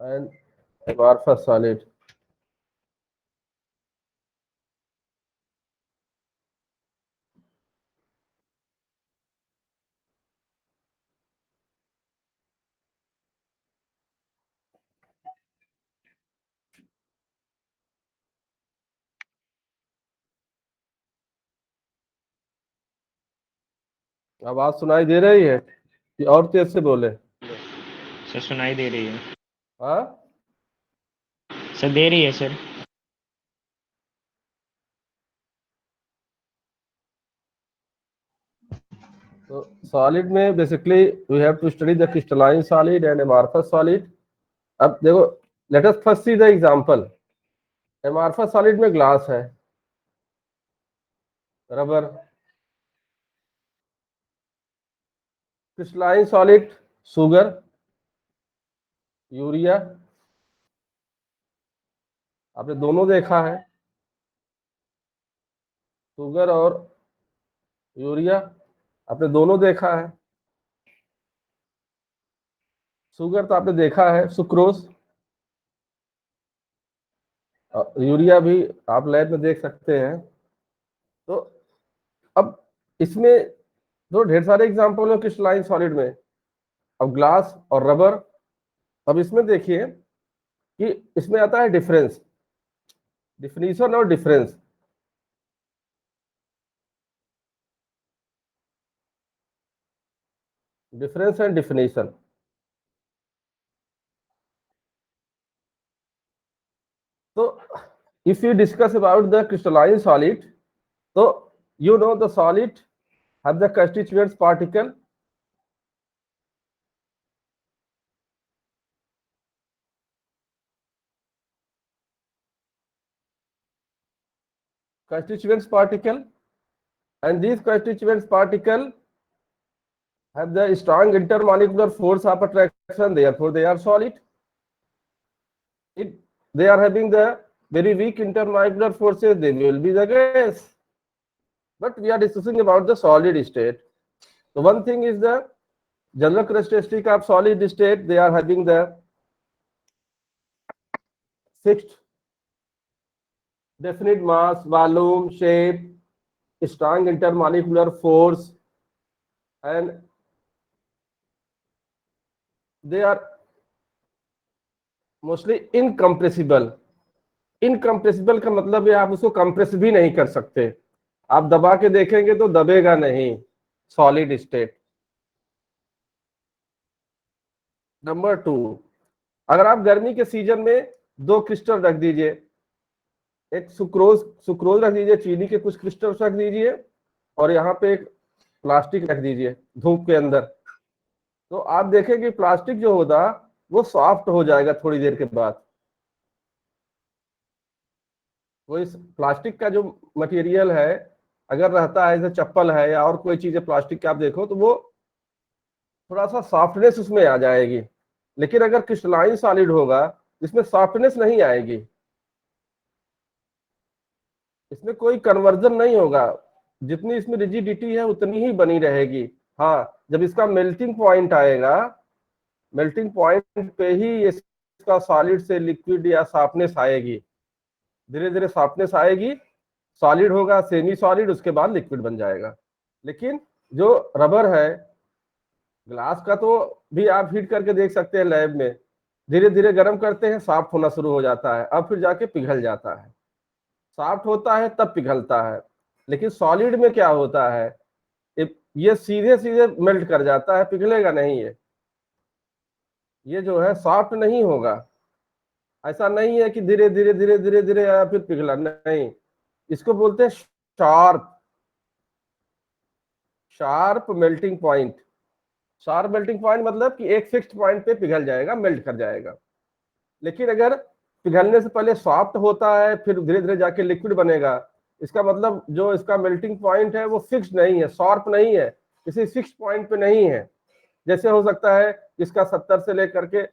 and amorphous solid. आवाज सुनाई दे रही है कि और तेज से बोले? सर सुनाई दे रही है। हाँ, सर दे रही है सर। तो सॉलिड में basically we have to study the crystalline solid and amorphous solid. अब देखो, let us first see the example. Amorphous solid में ग्लास है, rubber. Crystalline solid, sugar, urea. आपने दोनों देखा है, शुगर और यूरिया आपने दोनों देखा है। शुगर तो आपने देखा है, सुक्रोज। यूरिया भी आप लैब में देख सकते हैं। तो अब इसमें तो ढेर सारे एग्जांपल है क्रिस्टलाइन सॉलिड में। अब ग्लास और रबर। अब इसमें देखिए कि इसमें आता है डिफरेंस, डिफिनीशन और डिफरेंस। Difference and definition. तो if you discuss about the crystalline solid, so you know the solid have the constituents particle. Constituents particle, and these constituents particle have the strong intermolecular force of attraction, therefore they are solid. If they are having the very weak intermolecular forces, they will be the gas. But we are discussing about the solid state. So one thing is the general characteristic of solid state. They are having the fixed definite mass, volume, shape, strong intermolecular force, and they are mostly incompressible. Incompressible का मतलब है आप उसको compress भी नहीं कर सकते। आप दबा के देखेंगे तो दबेगा नहीं, सॉलिड स्टेट। नंबर 2, अगर आप गर्मी के सीजन में दो क्रिस्टल रख दीजिए, एक सुक्रोज सुक्रोज रख दीजिए, चीनी के कुछ क्रिस्टल रख दीजिए, और यहाँ पे एक प्लास्टिक रख दीजिए धूप के अंदर, तो आप देखेंगे प्लास्टिक जो होगा वो सॉफ्ट हो जाएगा थोड़ी देर के बाद। वो इस प्लास्टिक का जो मटेरियल है, अगर रहता है जैसे चप्पल है या और कोई चीज है प्लास्टिक की, आप देखो तो वो थोड़ा सा सॉफ्टनेस उसमें आ जाएगी। लेकिन अगर क्रिस्टलाइन सॉलिड होगा इसमें सॉफ्टनेस नहीं आएगी, इसमें कोई कन्वर्जन नहीं होगा, जितनी इसमें रिजिडिटी है उतनी ही बनी रहेगी। हाँ, जब इसका मेल्टिंग पॉइंट आएगा, मेल्टिंग पॉइंट पे ही इसका सॉलिड से लिक्विड या सॉफ्टनेस आएगी, धीरे धीरे सॉफ्टनेस आएगी, सॉलिड होगा, सेमी सॉलिड, उसके बाद लिक्विड बन जाएगा। लेकिन जो रबर है, ग्लास का तो भी आप हीट करके देख सकते हैं लैब में, धीरे धीरे गर्म करते हैं सॉफ्ट होना शुरू हो जाता है, अब फिर जाके पिघल जाता है। सॉफ्ट होता है तब पिघलता है। लेकिन सॉलिड में क्या होता है, ये सीधे सीधे मेल्ट कर जाता है, पिघलेगा नहीं। ये जो है सॉफ्ट नहीं होगा। ऐसा नहीं है कि धीरे धीरे धीरे धीरे धीरे आया फिर पिघला, नहीं। इसको बोलते हैं sharp, sharp melting point. Sharp melting point मतलब कि एक फिक्स्ड पॉइंट पे पिघल जाएगा, मेल्ट कर जाएगा। लेकिन अगर पिघलने से पहले सॉफ्ट होता है फिर धीरे धीरे जाके लिक्विड बनेगा, इसका मतलब जो इसका मेल्टिंग पॉइंट है वो फिक्स नहीं है, शार्प नहीं है, किसी फिक्स पॉइंट पे नहीं है। जैसे हो सकता है इसका 70 से लेकर के,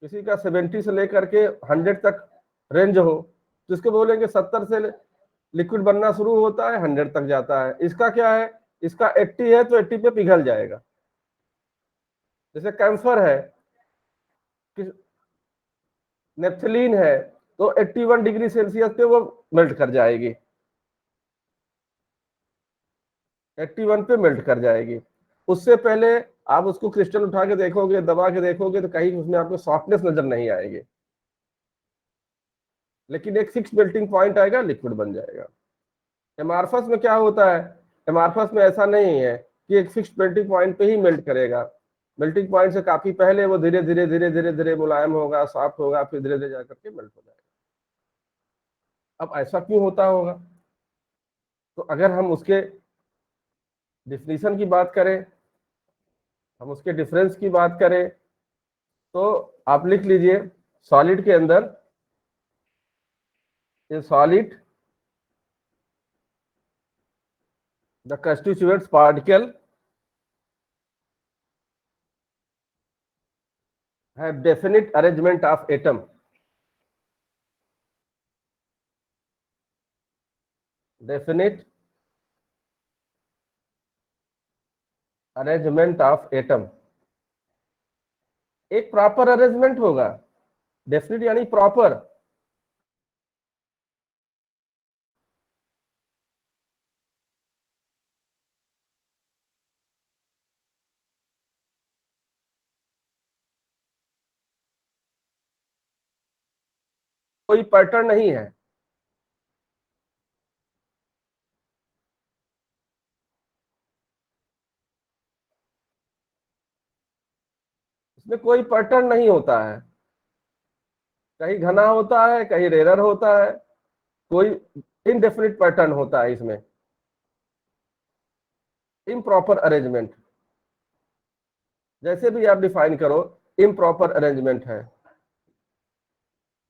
किसी का 70 से लेकर के 100 तक रेंज हो, तो इसको बोलेंगे 70 से लिक्विड बनना शुरू होता है 100 तक जाता है। इसका क्या है, इसका 80 है तो 80 पे पिघल जाएगा। जैसे कैंसर है, नेफ्थलीन है तो 81 डिग्री सेल्सियस पे वो मेल्ट कर जाएगी, 81 पे मेल्ट कर जाएगी। उससे पहले आप उसको क्रिस्टल उठा के देखोगे, दबा के देखोगे, तो कहीं उसमें आपको सॉफ्टनेस नजर नहीं आएगी, लेकिन एक फिक्स मेल्टिंग पॉइंट आएगा, लिक्विड बन जाएगा। एमार्फस में क्या होता है, एमार्फस में ऐसा नहीं है कि एक फिक्स मेल्टिंग पॉइंट पे ही मेल्ट करेगा। मेल्टिंग पॉइंट से काफी पहले वो धीरे धीरे धीरे धीरे धीरे मुलायम होगा, सॉफ्ट होगा, फिर धीरे धीरे जाकर के मेल्ट हो जाएगा। अब ऐसा क्यों होता होगा? तो अगर हम उसके डिफिनीशन की बात करें, हम उसके डिफरेंस की बात करें, तो आप लिख लीजिए सॉलिड के अंदर, in solid the constituents particle have definite arrangement of atom, definite arrangement of atom. एक प्रॉपर अरेंजमेंट होगा, डेफिनेट यानी प्रॉपर। कोई पैटर्न नहीं है, इसमें कोई पैटर्न नहीं होता है, कहीं घना होता है, कहीं रेयर होता है, कोई इनडेफिनिट पैटर्न होता है इसमें। इम्प्रॉपर अरेंजमेंट जैसे भी आप डिफाइन करो, इम्प्रॉपर अरेंजमेंट है,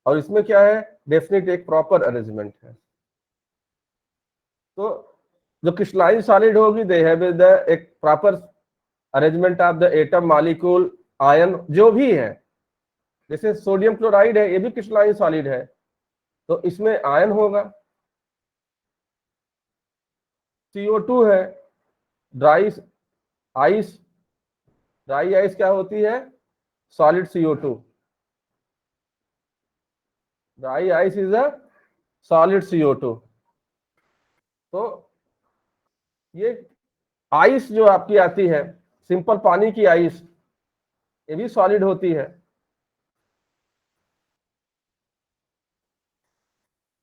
और इसमें क्या है, डेफिनेट एक प्रॉपर अरेंजमेंट है। तो जो क्रिस्टलाइन सॉलिड होगी, दे हैव द एक proper arrangement of the atom, molecule, ion, जो भी है। जैसे सोडियम क्लोराइड है, ये भी क्रिस्टलाइन सॉलिड है, तो इसमें आयन होगा। CO2 है, ड्राई आइस, ड्राई आइस क्या होती है, solid CO2। Dry ice is a solid CO2। तो ये आइस जो आपकी आती है, सिंपल पानी की आइस, ये भी सॉलिड होती है।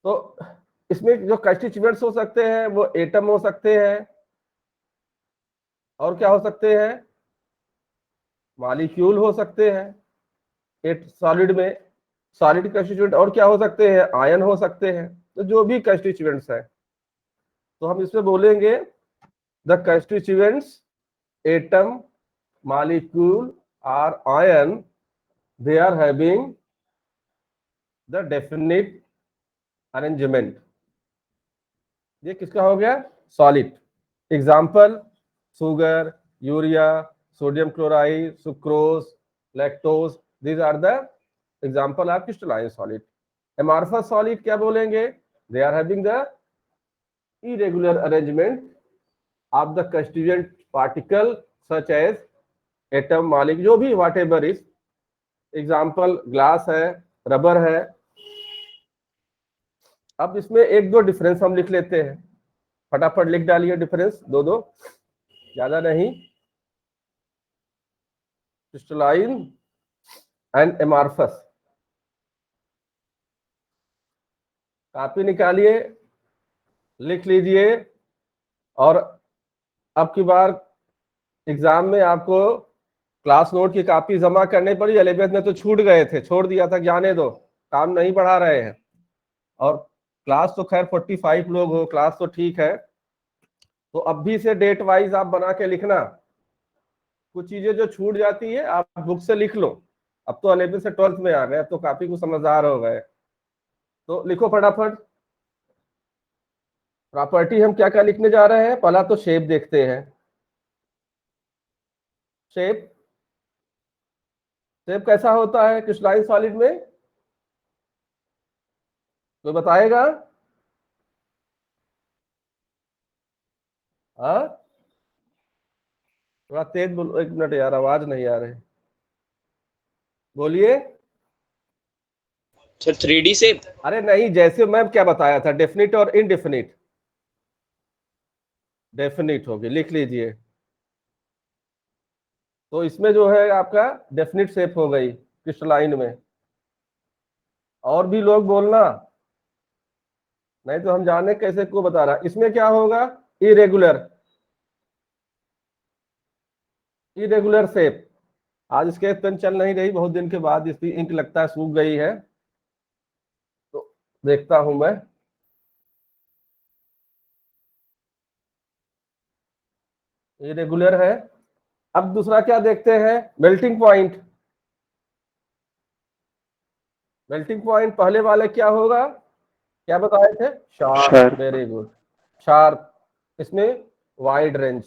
तो इसमें जो कंस्टिट्यूएंट्स हो सकते हैं वो एटम हो सकते हैं, और क्या हो सकते हैं, मॉलिक्यूल हो सकते हैं एट सॉलिड में, सॉलिड कंस्टिट्यूएंट, और क्या हो सकते हैं, आयन हो सकते हैं। तो जो भी कंस्टिट्यूएंट्स है, तो हम इसमें बोलेंगे द कंस्टिट्यूएंट्स एटम, मॉलिक्यूल और ion, they are having the definite arrangement. ये किसका हो गया, solid. Example, sugar, urea, sodium chloride, sucrose, lactose, these are the example of crystalline solid. Amorphous solid क्या बोलेंगे, they are having the irregular arrangement of the constituent particle such as atom, molecule, जो भी what ever is. Example glass है, rubber है। अब इसमें एक दो डिफरेंस हम लिख लेते हैं, फटाफट लिख डालिए डिफरेंस, दो दो, ज्यादा नहीं। क्रिस्टलाइन एंड एमार्फस, कॉपी निकालिए, लिख लीजिए। और अब की बार एग्जाम में आपको क्लास नोट की कॉपी जमा करनी पड़ी। 11th में तो छूट गए थे, छोड़ दिया था, जाने दो, काम नहीं बढ़ा रहे हैं। और क्लास तो खैर 45 लोग हो, क्लास तो ठीक है। तो अब भी से डेट वाइज आप बना के लिखना, कुछ चीजें जो छूट जाती है आप बुक से लिख लो। अब तो 11th से 12th में आ गए, अब तो काफी कुछ समझदार हो गए। तो लिखो फटाफट। प्रॉपर्टी हम क्या क्या लिखने जा रहे हैं, पहला तो शेप देखते हैं। शेप, शेप कैसा होता है क्रिस्टलाइन सॉलिड में, कोई बताएगा? हाँ, थोड़ा तेज बोलो, एक मिनट यार, आवाज नहीं आ रही, बोलिए। Sir 3D shape. अरे नहीं, जैसे मैं क्या बताया था, डेफिनिट और इनडेफिनिट। डेफिनिट होगी, लिख लीजिए। तो इसमें जो है आपका डेफिनिट शेप हो गई क्रिस्टलाइन में। और भी लोग बोलना, नहीं तो हम जाने कैसे को बता रहा। इसमें क्या होगा, इरेगुलर। Irregular shape. आज स्केच पेन चल नहीं रही, बहुत दिन के बाद इसकी इंक लगता है सूख गई है, तो देखता हूं मैं। इरेगुलर है। अब दूसरा क्या देखते हैं, मेल्टिंग पॉइंट। मेल्टिंग पॉइंट पहले वाले क्या होगा, क्या बताए थे, sharp. Sharp. Very good, sharp. इसमें वाइड रेंज।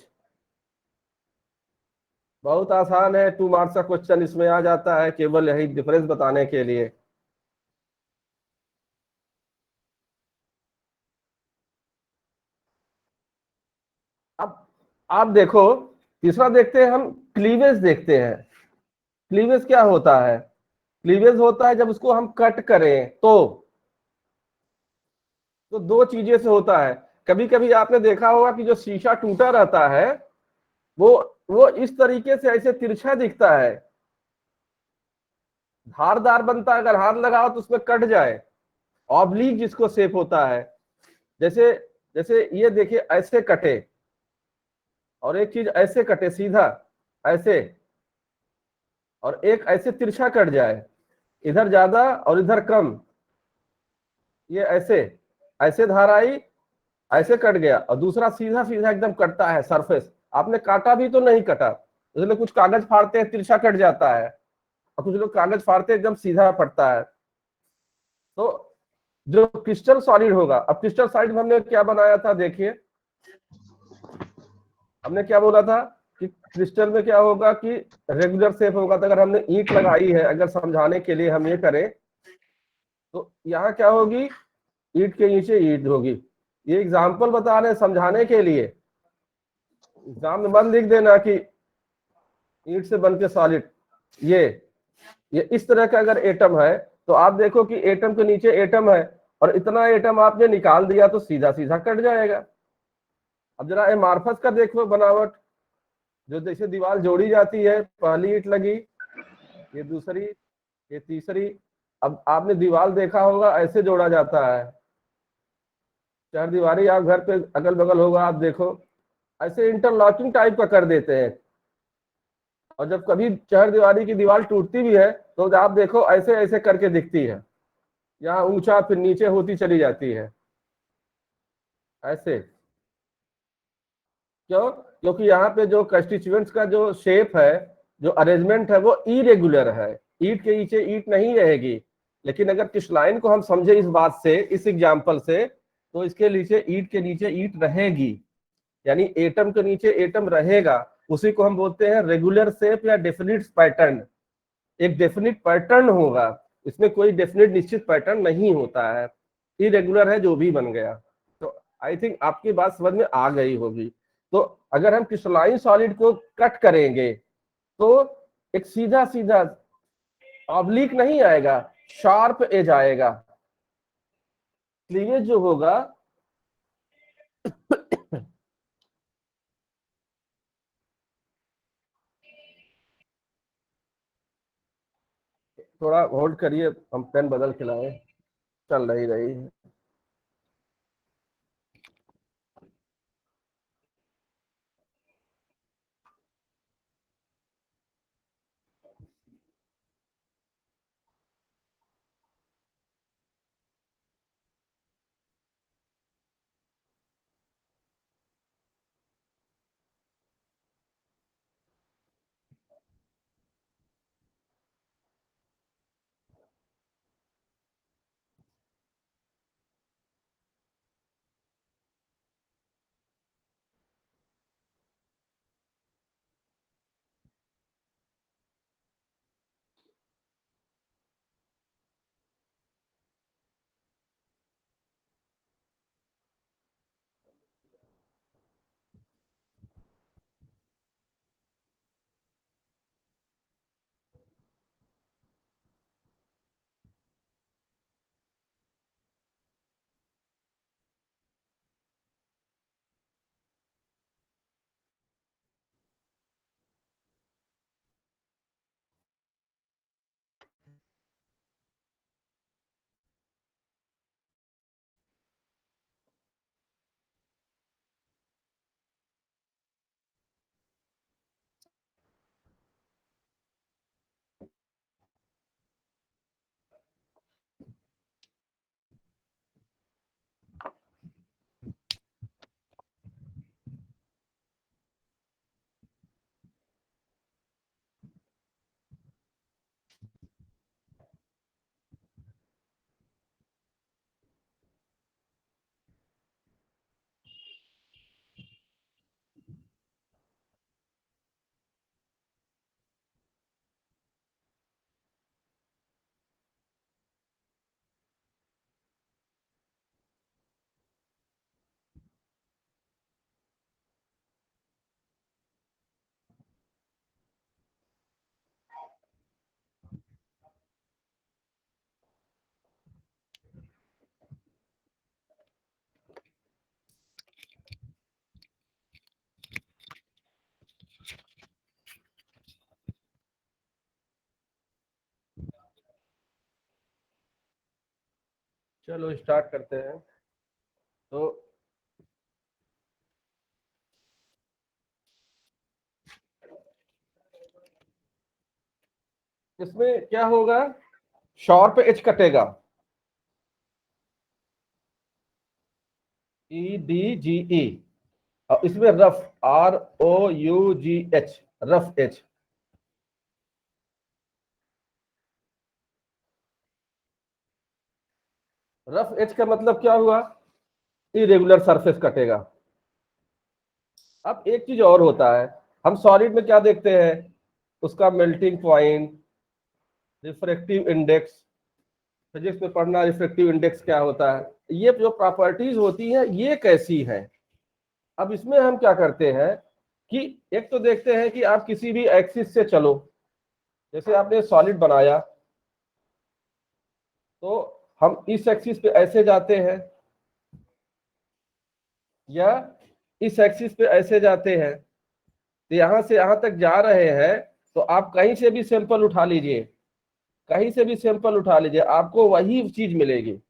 बहुत आसान है, 2 मार्क्स का क्वेश्चन इसमें आ जाता है, केवल यही डिफरेंस बताने के लिए। अब आप देखो, तीसरा देखते हैं हम, क्लीवेज देखते हैं। क्लीवेज क्या होता है, क्लीवेज होता है जब उसको हम कट करें तो दो चीजें से होता है। कभी कभी आपने देखा होगा कि जो शीशा टूटा रहता है, वो वो इस तरीके से ऐसे तिरछा दिखता है, धारदार बनता है, अगर हाथ लगाओ तो उसमें कट जाए। ऑब्लिक जिसको शेप होता है, जैसे जैसे ये देखिए ऐसे कटे, और एक चीज ऐसे कटे सीधा, ऐसे, और एक ऐसे तिरछा कट जाए, इधर ज्यादा और इधर कम। ये ऐसे, ऐसे धार आई, ऐसे कट गया, और दूसरा सीधा सीधा एकदम कटता है सरफेस। आपने काटा भी तो नहीं कटा, इसलिए कुछ कागज फाड़ते हैं तिरछा कट जाता है, और कुछ लोग कागज फाड़ते हैं एकदम सीधा पड़ता है। तो जो क्रिस्टल सॉलिड होगा, अब क्रिस्टल सॉलिड में हमने क्या बनाया था, देखिए हमने क्या बोला था कि क्रिस्टल में क्या होगा कि रेगुलर शेप होगा। तो अगर हमने ईंट लगाई है, अगर समझाने के लिए हम ये करें, तो यहाँ क्या होगी, ईंट के नीचे ईंट होगी। ये एग्जाम्पल बता रहे हैं समझाने के लिए। एग्जाम में मन लिख देना कि ईंट से बन के सॉलिड, ये इस तरह का अगर एटम है, तो आप देखो कि एटम के नीचे एटम है, और इतना एटम आपने निकाल दिया तो सीधा सीधा कट जाएगा। अब जरा एमार्फस का देखो बनावट, जो जैसे दीवार जोड़ी जाती है, पहली ईंट लगी, ये दूसरी, ये तीसरी। अब आपने दीवार देखा होगा ऐसे जोड़ा जाता है, चार दीवारी आप घर पे अगल बगल होगा, आप देखो ऐसे इंटरलॉकिंग टाइप का कर देते हैं। और जब कभी चार दीवारी की दीवार टूटती भी है, तो आप देखो ऐसे ऐसे करके दिखती है, यहाँ ऊंचा फिर नीचे होती चली जाती है, ऐसे। क्यों, क्योंकि यहाँ पे जो कंस्टिट्यूएंट्स का जो शेप है, जो अरेंजमेंट है, वो इरेगुलर है। ईंट के नीचे ईंट नहीं रहेगी। लेकिन अगर किस लाइन को हम समझे इस बात से, इस एग्जाम्पल से, तो इसके नीचे ईंट के नीचे ईंट रहेगी, यानी एटम के नीचे एटम रहेगा। उसी को हम बोलते हैं रेगुलर शेप या डेफिनिट पैटर्न। एक डेफिनिट पैटर्न होगा, इसमें कोई डेफिनिट निश्चित पैटर्न नहीं होता है, इरेगुलर है जो भी बन गया। तो आई थिंक आपकी बात समझ में आ गई होगी। तो अगर हम क्रिस्टलाइन सॉलिड को कट करेंगे, तो एक सीधा सीधा ऑब्लिक नहीं आएगा, शार्प एज आएगा। क्लीवेज जो होगा, थोड़ा होल्ड करिए, हम पेन बदल के लाए, चल रही रही है। चलो स्टार्ट करते हैं। तो इसमें क्या होगा, शॉर्प एच कटेगा, EDGE, और इसमें rough, ROUGH, rough H. Rough H का मतलब क्या हुआ, इरेगुलर सरफेस कटेगा। अब एक चीज और होता है, हम सॉलिड में क्या देखते हैं, उसका melting point, refractive index. Physics में पढ़ना रिफ्रैक्टिव इंडेक्स क्या होता है, ये जो प्रॉपर्टीज होती हैं ये कैसी है। अब इसमें हम क्या करते हैं कि एक तो देखते हैं कि आप किसी भी एक्सिस से चलो, जैसे आपने सॉलिड बनाया तो हम इस एक्सिस पे ऐसे जाते हैं या इस एक्सिस पे ऐसे जाते हैं, तो यहां से यहां तक जा रहे हैं, तो आप कहीं से भी सैंपल उठा लीजिए, कहीं से भी सैंपल उठा लीजिए, आपको वही चीज मिलेगी।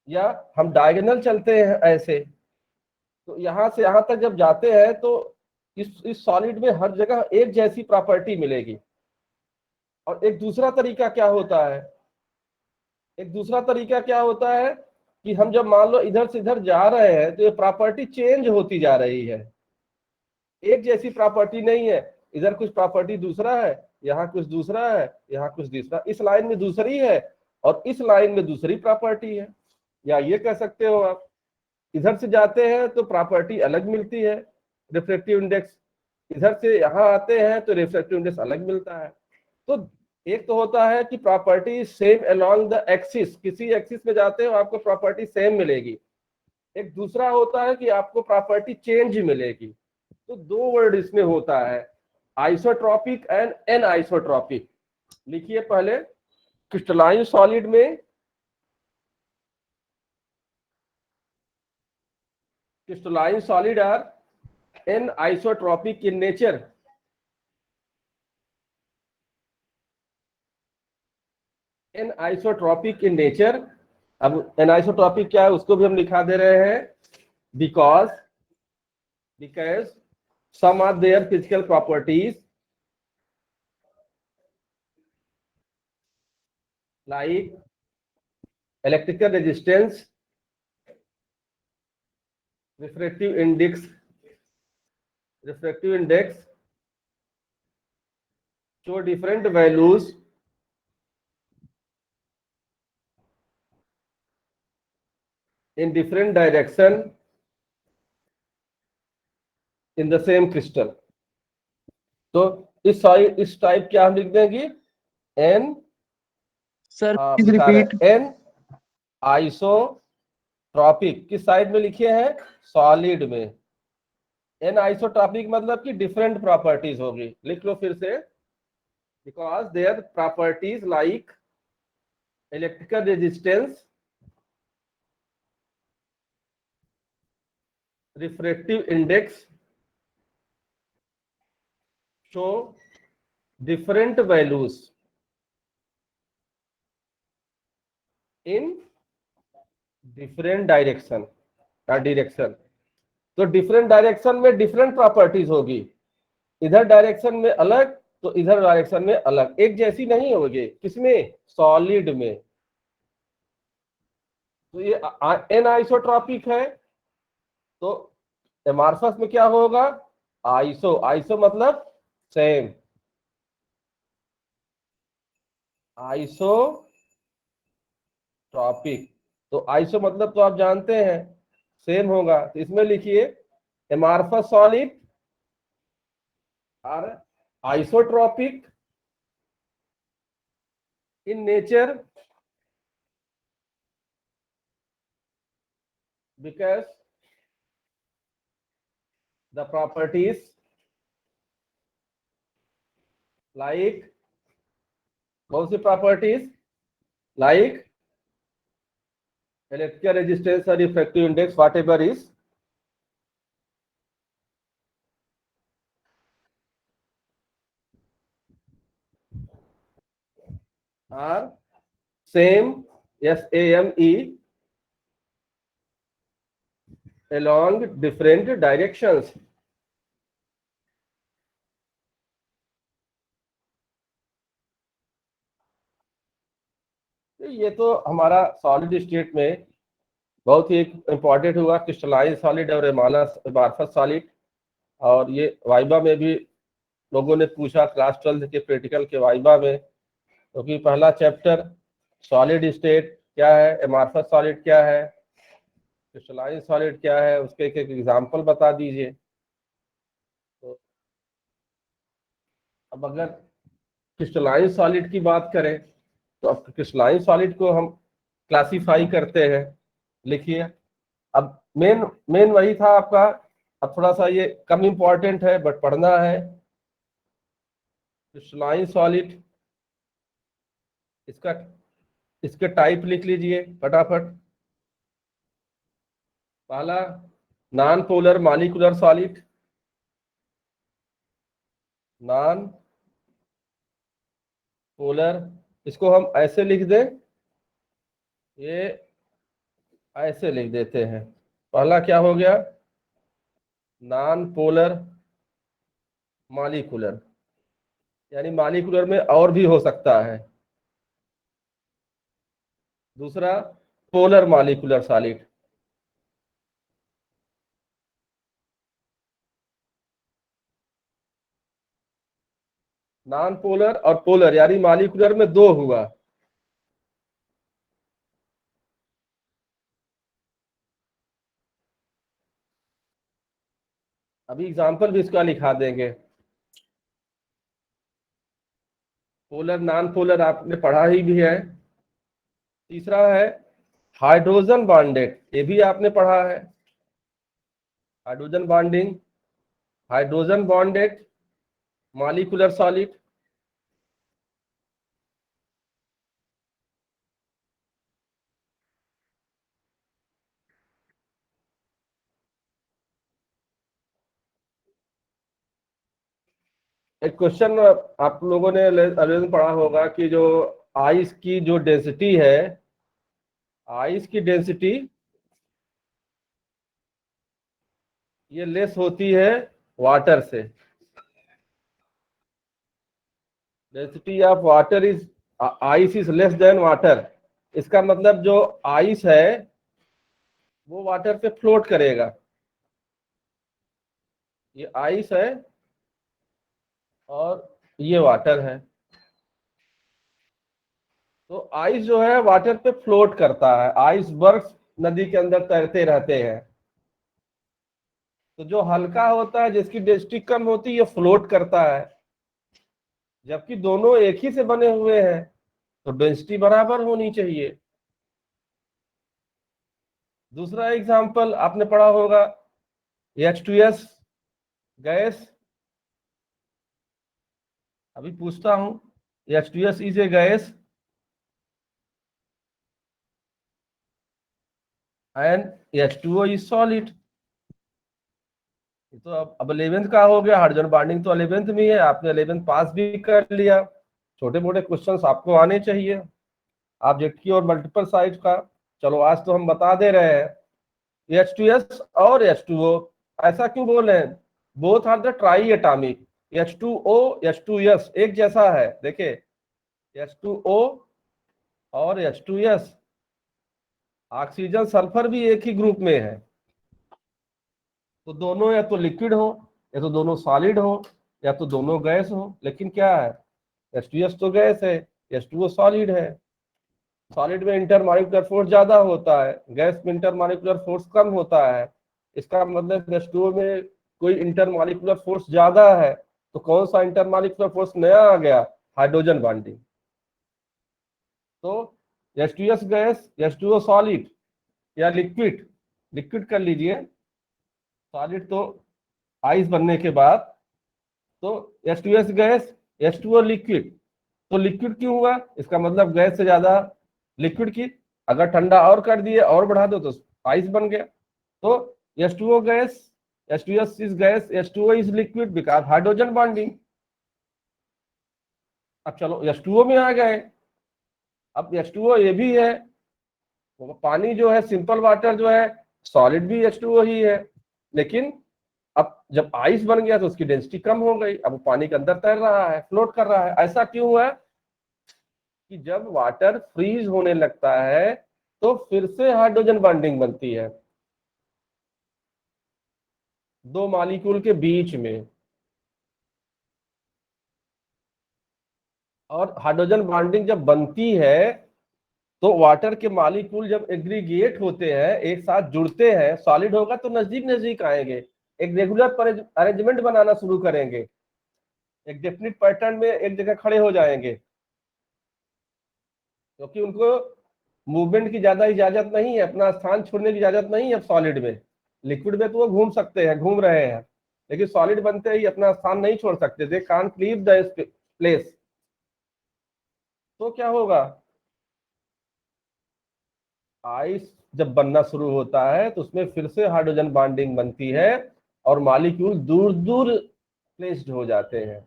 या हम डायगोनल चलते हैं ऐसे, तो यहां से यहां तक जब जाते हैं तो इस सॉलिड में हर जगह एक जैसी प्रॉपर्टी मिलेगी। और एक दूसरा तरीका क्या होता है, एक दूसरा तरीका क्या होता है कि हम जब मान लो इधर से इधर जा रहे हैं तो ये प्रॉपर्टी चेंज होती जा रही है, एक जैसी प्रॉपर्टी नहीं है। इधर कुछ प्रॉपर्टी दूसरा है, यहाँ कुछ दूसरा है, यहाँ कुछ दूसरा, इस लाइन में दूसरी है और इस लाइन में दूसरी प्रॉपर्टी है। या ये कह सकते हो आप, इधर से जाते हैं तो प्रॉपर्टी अलग मिलती है, रिफ्रैक्टिव इंडेक्स, इधर से यहाँ आते हैं तो रिफ्रैक्टिव इंडेक्स अलग मिलता है। तो एक तो होता है कि property same along the axis, किसी एक्सिस में जाते हो आपको प्रॉपर्टी सेम मिलेगी। एक दूसरा होता है कि आपको प्रॉपर्टी चेंज मिलेगी। तो दो वर्ड इसमें होता है, आइसोट्रॉपिक एंड एन आइसोट्रॉपिक। लिखिए पहले, क्रिस्टलाइन सॉलिड में crystalline solid are anisotropic in nature, anisotropic in nature। अब anisotropic क्या है उसको भी हम लिखा दे रहे हैं, because some are their physical properties like electrical resistance, refractive index show different values in different direction in the same crystal। तो इस टाइप क्या हम लिख देंगे, एन, सर आप प्लीज बता रिपीट। रहे एन आइसोट्रॉपिक किस साइड में लिखे हैं, सॉलिड में। एन आइसोट्रॉपिक मतलब कि डिफरेंट प्रॉपर्टीज होगी, लिख लो फिर से, because their properties like electrical resistance, refractive index show different values in different direction. तो डिफरेंट डायरेक्शन में डिफरेंट प्रॉपर्टीज होगी, इधर डायरेक्शन में अलग तो इधर डायरेक्शन में अलग, एक जैसी नहीं होगी, किसमें, सॉलिड में। तो ये एन आइसोट्रॉपिक है, तो एमार्फस में क्या होगा, आइसो मतलब सेम, आइसोट्रॉपिक। तो आइसो मतलब तो आप जानते हैं सेम होगा, तो इसमें लिखिए amorphous solid are isotropic in nature because the properties like, कौन सी properties, like electrical resistance or refractive index, whatever is are same SAME along different directions. ये तो हमारा सॉलिड स्टेट में बहुत ही इंपॉर्टेंट हुआ, क्रिस्टलाइन सॉलिड और एमार्फस सॉलिड। और ये वाइबा में भी लोगों ने पूछा, क्लास 12 के प्रैक्टिकल के वाइबा में, क्योंकि पहला चैप्टर सॉलिड स्टेट क्या है, एमार्फस सॉलिड क्या है, क्रिस्टलाइन सॉलिड क्या है, उसके एक एक एग्जाम्पल बता दीजिए। तो अब अगर क्रिस्टलाइन सॉलिड की बात करें तो अब क्रिस्टलाइन सॉलिड को हम क्लासीफाई करते हैं। लिखिए, अब मेन मेन वही था आपका। अब थोड़ा सा ये कम इंपॉर्टेंट है बट पढ़ना है। क्रिस्टलाइन सॉलिड, इसका इसके टाइप लिख लीजिए फटाफट। पहला non polar molecular solid, non polar, इसको हम ऐसे लिख दें, ये ऐसे लिख देते हैं। पहला क्या हो गया, नॉन पोलर मॉलिक्यूलर, यानी मॉलिक्यूलर में और भी हो सकता है। दूसरा polar molecular solid, non polar और पोलर यानी मॉलिक्यूलर में दो हुआ। अभी एग्जांपल भी इसका लिखा देंगे। पोलर नॉन पोलर आपने पढ़ा ही भी है। तीसरा है हाइड्रोजन बॉन्डेड, ये भी आपने पढ़ा है। Hydrogen bonding, hydrogen bonded molecular solid. एक क्वेश्चन आप लोगों ने अभी पढ़ा होगा कि जो आइस की जो डेंसिटी है, आइस की डेंसिटी ये लेस होती है वाटर से। Density of water is, ice is less than water. इसका मतलब जो आइस है वो वाटर पे फ्लोट करेगा। ये आइस है और ये वाटर है। तो आइस जो है वाटर पे फ्लोट करता है, आइसबर्ग्स नदी के अंदर तैरते रहते हैं। तो जो हल्का होता है, जिसकी डेंसिटी कम होती है, ये फ्लोट करता है। जबकि दोनों एक ही से बने हुए हैं तो डेंसिटी बराबर होनी चाहिए। दूसरा एग्जांपल आपने पढ़ा होगा, H2S गैस। अभी पूछता हूं, H2S is a gas and H2O is solid. तो अब 11th का हो गया, हाइड्रोजन बॉन्डिंग तो 11th में है, आपने 11th पास भी कर लिया। छोटे मोटे क्वेश्चंस आपको आने चाहिए ऑब्जेक्ट की और मल्टीपल साइज का। चलो आज तो हम बता दे रहे हैं। H2S और H2O ऐसा क्यों बोल रहे हैं, both are the triatomic. H2O H2S एक जैसा है। देखिए H2O और H2S, ऑक्सीजन सल्फर भी एक ही ग्रुप में है। तो दोनों या तो लिक्विड हो, या तो दोनों सॉलिड हो, या तो दोनों गैस हो। लेकिन क्या है, H2S तो गैस है, H2O सॉलिड है। सॉलिड में इंटरमॉलिक्यूलर फोर्स ज्यादा होता है, गैस में इंटरमॉलिक्यूलर फोर्स कम होता है। इसका मतलब H2O में कोई इंटरमॉलिक्यूलर फोर्स ज्यादा है। तो कौन सा इंटरमॉलिक्यूलर फोर्स नया आ गया, हाइड्रोजन बॉन्डिंग। तो H2S गैस, H2O सॉलिड या लिक्विड, लिक्विड कर लीजिए। सॉलिड तो आइस बनने के बाद, तो H2S गैस, H2O लिक्विड। तो लिक्विड क्यों हुआ, इसका मतलब गैस से ज्यादा लिक्विड की। अगर ठंडा और कर दिए और बढ़ा दो तो आइस बन गया। तो H2O gas, H2S is gas, H2O is liquid because hydrogen bonding. अब चलो H2O में आ गए। अब H2O ये भी है वो पानी जो है, सिंपल वाटर जो है, सॉलिड भी H2O ही है, लेकिन अब जब आइस बन गया तो उसकी डेंसिटी कम हो गई, अब वो पानी के अंदर तैर रहा है, फ्लोट कर रहा है। ऐसा क्यों हुआ कि जब वाटर फ्रीज होने लगता है तो फिर से हाइड्रोजन बॉन्डिंग बनती है दो मॉलिक्यूल के बीच में, और हाइड्रोजन बॉन्डिंग जब बनती है तो वाटर के मॉलिक्यूल जब एग्रीगेट होते हैं, एक साथ जुड़ते हैं, सॉलिड होगा तो नजदीक नजदीक आएंगे, एक रेगुलर अरेंजमेंट बनाना शुरू करेंगे, एक डेफिनिट पैटर्न में एक जगह खड़े हो जाएंगे, क्योंकि उनको मूवमेंट की ज्यादा इजाजत नहीं है, अपना स्थान छोड़ने की इजाजत नहीं है सॉलिड में। लिक्विड में तो वो घूम सकते हैं, घूम रहे हैं, लेकिन सॉलिड बनते ही अपना स्थान नहीं छोड़ सकते, they can't leave the place. तो क्या होगा, आइस जब बनना शुरू होता है तो उसमें फिर से हाइड्रोजन बॉन्डिंग बनती है और मॉलिक्यूल दूर दूर प्लेस्ड हो जाते हैं।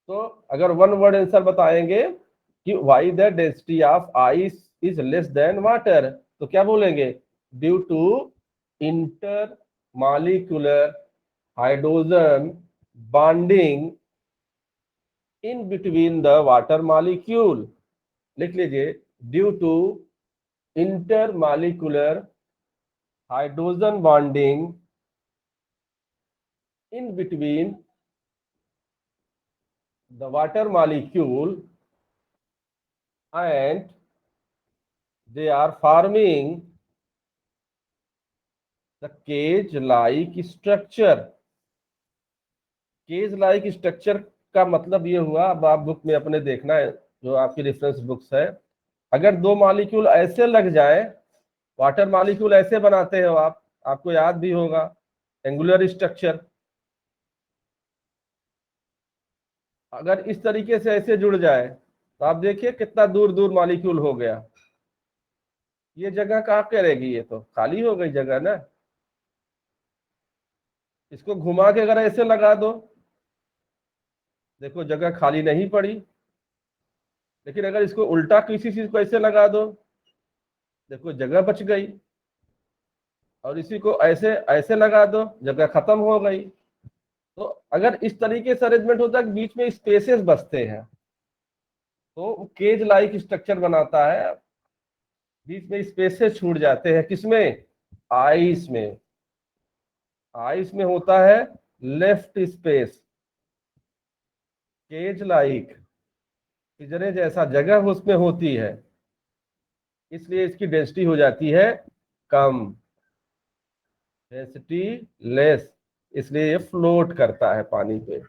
तो अगर वन वर्ड आंसर बताएंगे कि why the density of ice is less than water, तो क्या बोलेंगे, due to intermolecular hydrogen bonding in between the water molecule. लिख लीजिए, due to intermolecular hydrogen bonding in between the water molecule and they are forming the cage like structure। Cage like structure का मतलब ये हुआ, अब आप book में अपने देखना है जो आपकी रेफरेंस बुक्स है, अगर दो मॉलिक्यूल ऐसे लग जाए, वाटर मॉलिक्यूल ऐसे बनाते हो आप, आपको याद भी होगा एंगुलर स्ट्रक्चर, अगर इस तरीके से ऐसे जुड़ जाए तो आप देखिए कितना दूर दूर मॉलिक्यूल हो गया, ये जगह कहाँ करेगी, ये तो खाली हो गई जगह ना। इसको घुमा के अगर ऐसे लगा दो, देखो जगह खाली नहीं पड़ी, लेकिन अगर इसको उल्टा किसी चीज को ऐसे लगा दो, देखो जगह बच गई, और इसी को ऐसे ऐसे लगा दो, जगह खत्म हो गई। तो अगर इस तरीके से अरेंजमेंट होता है, बीच में स्पेसेस बचते हैं, तो केज लाइक स्ट्रक्चर बनाता है, बीच में स्पेसेस छूट जाते हैं, किसमें, आइस में। आइस में होता है लेफ्ट स्पेस, केज लाइक पिंजरे जैसा जगह उसमें होती है, इसलिए इसकी डेंसिटी हो जाती है कम, डेंसिटी लेस, इसलिए ये फ्लोट करता है पानी पे।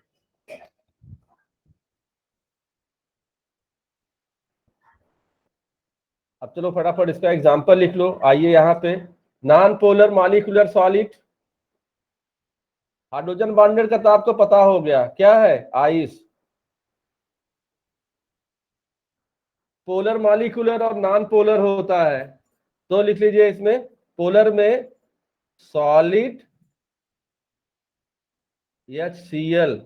अब चलो फटाफट इसका एग्जांपल लिख लो, आइए यहाँ पे, non polar molecular solid, hydrogen bonded का तो आपको पता हो गया क्या है, आइस। पोलर मॉलिक्यूलर और नॉन पोलर होता है, तो लिख लीजिए इसमें, पोलर में सॉलिड HCl,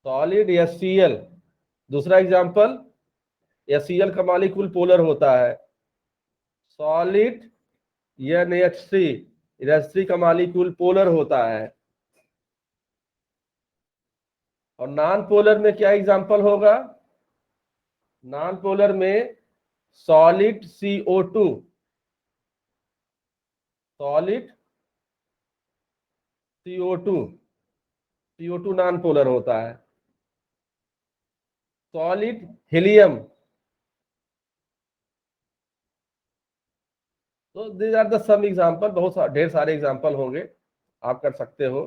सॉलिड HCl। दूसरा एग्जांपल, HCl का मॉलिक्यूल पोलर होता है, सॉलिड NH3, NH3 का मॉलिक्यूल पोलर होता है। और नॉन पोलर में क्या एग्जांपल होगा, नॉन पोलर में solid CO2, solid CO2, CO2 non polar होता है, सॉलिड हीलियम। तो these are the some example, बहुत ढेर सारे एग्जांपल होंगे, आप कर सकते हो।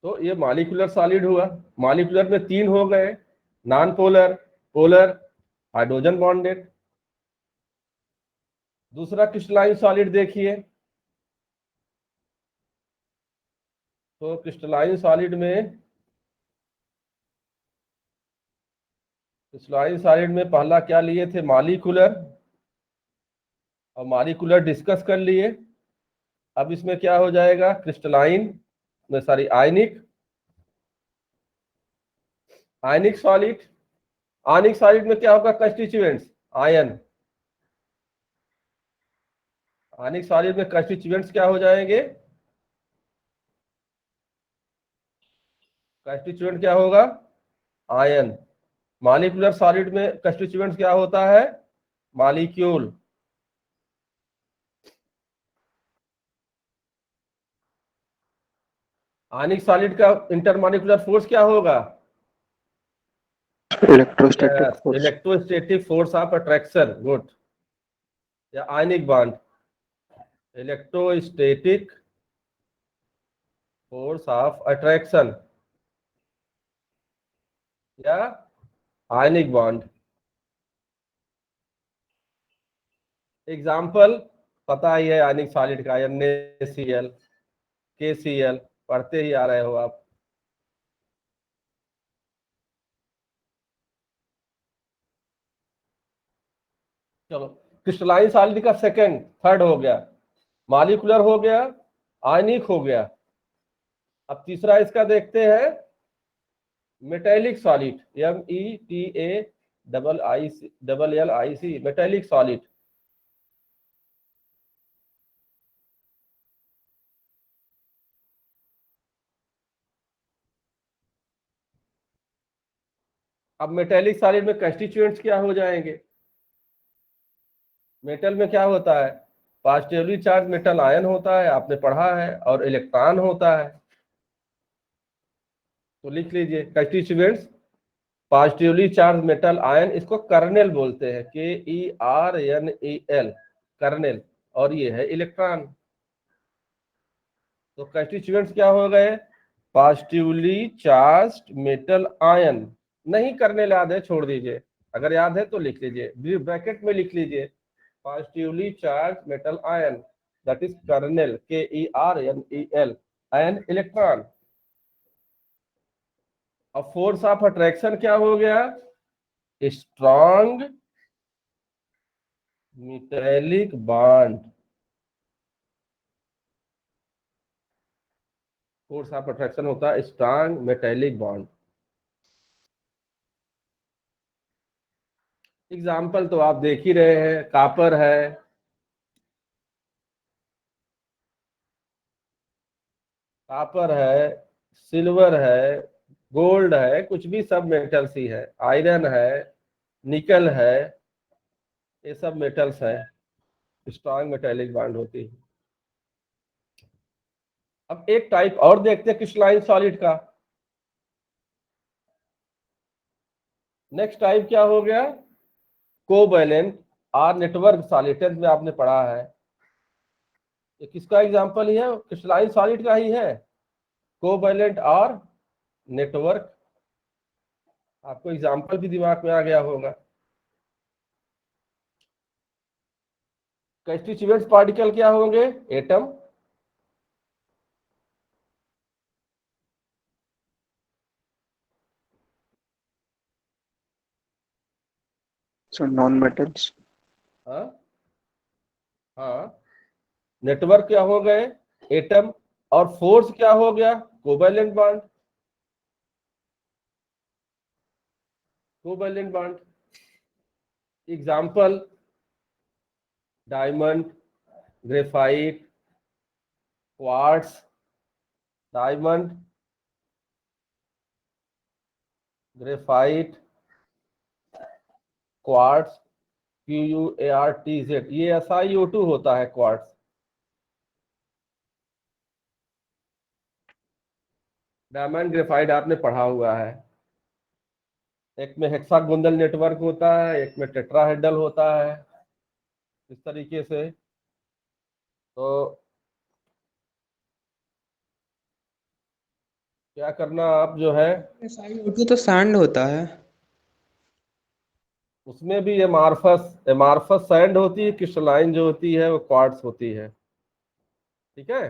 तो ये मॉलिक्यूलर सॉलिड हुआ, मॉलिक्यूलर में तीन हो गए, non polar, polar, hydrogen bonded. दूसरा क्रिस्टलाइन सॉलिड देखिए, तो क्रिस्टलाइन सॉलिड में, क्रिस्टलाइन सॉलिड में पहला क्या लिए थे, मॉलिक्यूलर, और मॉलिक्यूलर डिस्कस कर लिए, अब इसमें क्या हो जाएगा, क्रिस्टलाइन में sorry ionic, ionic solid, ionic solid में क्या होगा, कंस्टिट्यूएंट्स आयन, आयनिक सॉलिड में कंस्टिट्यूएंट्स क्या हो जाएंगे, कंस्टिट्यूएंट क्या होगा, आयन। मॉलिक्यूलर सॉलिड में कंस्टिट्यूएंट्स क्या होता है, मॉलिक्यूल। आयनिक सॉलिड का इंटरमॉलिक्यूलर फोर्स क्या होगा, electrostatic force. Electrostatic force of attraction, good, या ionic bond, electrostatic force of attraction या आयनिक बॉन्ड। एग्जाम्पल पता ही है आयनिक सॉलिड का, NaCl, KCl, पढ़ते ही आ रहे हो आप। चलो, क्रिस्टलाइन सॉलिड का सेकंड थर्ड हो गया, मॉलिक्यूलर हो गया, आयनिक हो गया। अब तीसरा इसका देखते हैं, metallic solid, METALLIC, metallic solid. अब मेटेलिक सॉलिड में कंस्टिट्यूएंट्स क्या हो जाएंगे, मेटल में क्या होता है, पॉजिटिवली चार्ज मेटल आयन होता है, आपने पढ़ा है, और इलेक्ट्रॉन होता है। तो लिख लीजिए constituents, positively charge metal ion, इसको कर्नेल बोलते हैं, KERNEL, कर्नेल, और ये है इलेक्ट्रॉन। तो कंस्टिट्यूएंट्स क्या हो गए, पॉजिटिवली चार्ज्ड मेटल आयन। नहीं कर्नेल याद है छोड़ दीजिए, अगर याद है तो लिख लीजिए, ब्रैकेट में लिख लीजिए, positively charged metal ion, that is kernel, KERNEL, and electron। अब फोर्स ऑफ अट्रैक्शन क्या हो गया, strong metallic bond, force of attraction होता है स्ट्रॉन्ग मेटेलिक बॉन्ड। एग्जाम्पल तो आप देख ही रहे हैं, कॉपर है, कॉपर है, सिल्वर है, गोल्ड है, कुछ भी सब मेटल्स ही है, आयरन है, निकल है, ये सब मेटल्स है, स्ट्रॉन्ग मेटेलिक बॉन्ड होती है। अब एक टाइप और देखते हैं क्रिस्टलाइन सॉलिड का। नेक्स्ट टाइप क्या हो गया, कोवैलेंट और नेटवर्क सॉलिड, टेंथ में आपने पढ़ा है। ये किसका एग्जांपल ही है, क्रिस्टलाइन सॉलिड का ही है, कोवैलेंट और नेटवर्क। आपको एग्जांपल भी दिमाग में आ गया होगा। कंस्टिट्यूएंट्स पार्टिकल क्या होंगे, एटम, So non-metals. हाँ हाँ, नेटवर्क क्या हो गए, एटम, और फोर्स क्या हो गया, covalent bond, covalent bond. Example diamond, graphite, quartz, diamond, graphite, quartz, QUARTZ, ये SiO2 होता है क्वार्ट्ज। डायमंड ग्रेफाइट आपने पढ़ा हुआ है, एक में हेक्सागोनल नेटवर्क होता है, एक में टेट्राहेड्रल होता है, इस तरीके से। तो क्या करना आप जो है, SiO2 तो सैंड होता है। उसमें भी एमार्फस, एमार्फस सैंड होती है, क्रिस्टलाइन जो होती है वो क्वार्ट्ज होती है, ठीक है।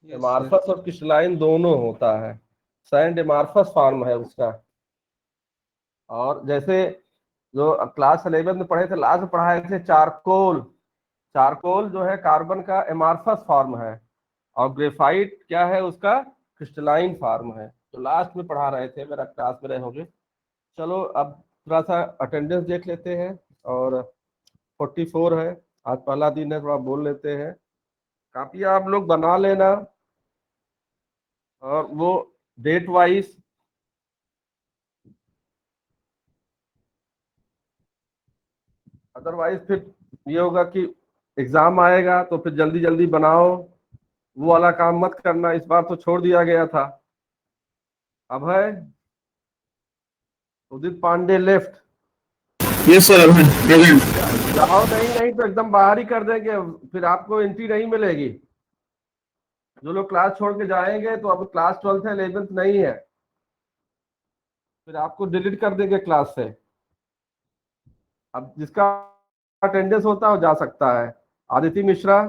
Yes, एमार्फस और क्रिस्टलाइन दोनों होता है, सैंड एमार्फस फॉर्म है उसका। और जैसे जो क्लास 11 में पढ़े थे, लास्ट में पढ़ाए थे चारकोल, चारकोल जो है कार्बन का एमार्फस फॉर्म है और ग्रेफाइट क्या है, उसका क्रिस्टलाइन फॉर्म है। तो लास्ट में पढ़ा रहे थे, मेरा क्लास में रहे होंगे। चलो अब थोड़ा सा अटेंडेंस देख लेते हैं। और 44 है, आज पहला दिन है, थोड़ा बोल लेते हैं। कापियां आप लोग बना लेना और वो डेट वाइज अदरवाइज फिर ये होगा कि एग्जाम आएगा तो फिर जल्दी जल्दी बनाओ, वो वाला काम मत करना। इस बार तो छोड़ दिया गया था। अब है Udit Pandey left. Yes sir, present. जाओ, नहीं तो एकदम बाहर ही कर देंगे, फिर आपको एंट्री नहीं मिलेगी। जो लोग क्लास छोड़ के जाएंगे तो अब क्लास 12th है, 11th नहीं है, फिर आपको डिलीट कर देंगे क्लास से। अब जिसका अटेंडेंस होता है वो जा सकता है। Aditi Mishra,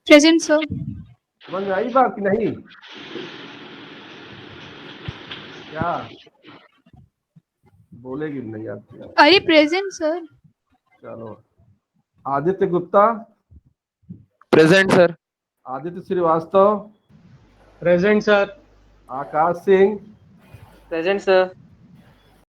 present sir. समझ में आई बात कि नहीं? क्या बोलेगी नहीं आती? अरे प्रेजेंट सर। चलो, Aditya Gupta, present sir. Aditya Srivastava, present sir. Akash Singh, present sir.